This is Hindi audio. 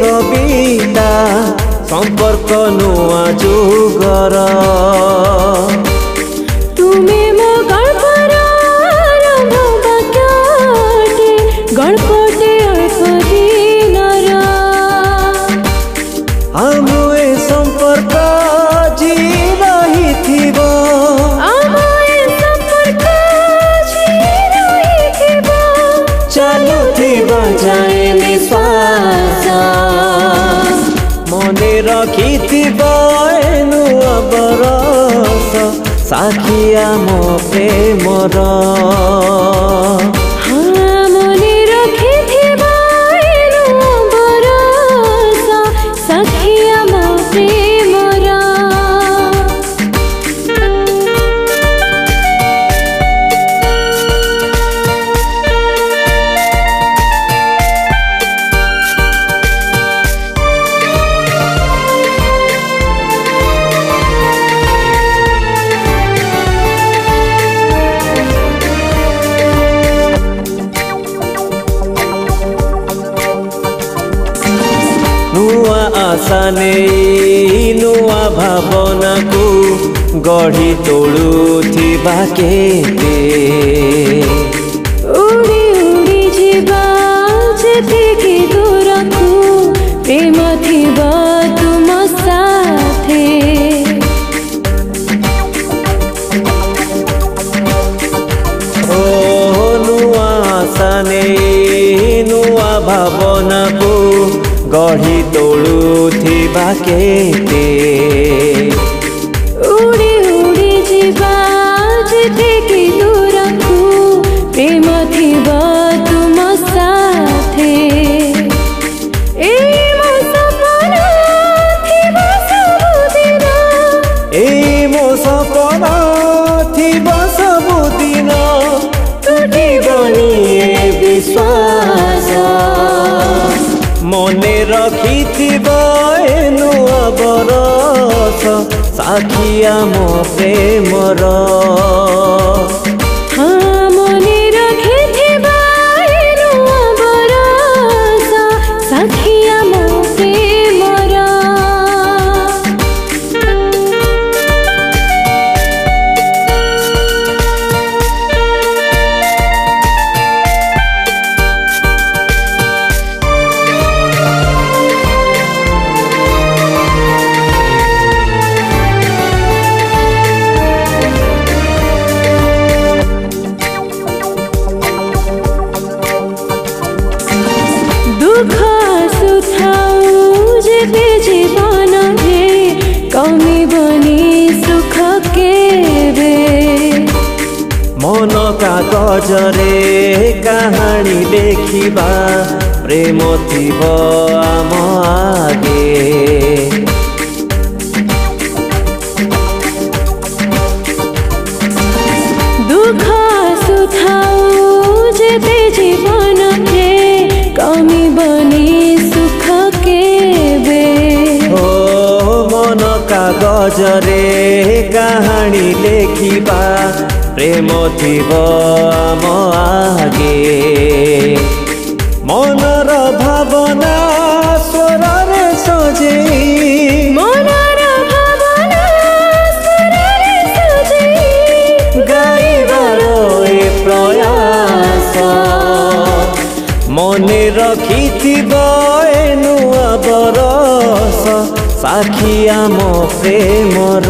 कविता संपर्क नुआ जुगर तुमे मो गल्पर आरंभ वाक्यटे गल्पटे अल्प दिनर आम ए संपर्क जी रहिथिबो चालुथिबा जाए निश्वास मने रखिथिबो नुआ बरस साखिया मो प्रेमर मने रखिथिबो नुआ बरस साखिया मो प्रेमर नुआ आशा नहीं नुआ भावना को गढ़ी तोड़ुथिबा केते उड़ी उड़ी जीवा जेतिकी दूरकू प्रेम थिबा तुम साथे ओ नुआ आशा नहीं नुआ भावना को गढ़ी तोड़ुथिबा केते उड़ी उड़ी जीवा जेतिकी दूरकू प्रेम थिबा तुम साथे ए मो सपना थिबा सबुदिन ए मो सपना थिबा सबुदिन टूटिबनी ए विश्वास मने रखिथिबो नुआ बरस साखिया मो प्रेमर मने रखिथिबो नुआ बरस साखिया मो प्रेमर दुख सुथाऊ जेते जीवन रे कमी बनी सुख केबे मन कागज रे कहानी लेखिबा प्रेम थिबो आम आगे दुख सुथाऊ जेते जीवन रे कमी बनी सुख केबे मन कागज रे कहानी लेखिबा प्रेम थिबो आम आगे मनर भावना स्वर रे सजेई मनर भावना स्वर रे सजेई गाइबार ए प्रयास मने रखिथिबो नुआ बरस साखिया मो प्रेमर।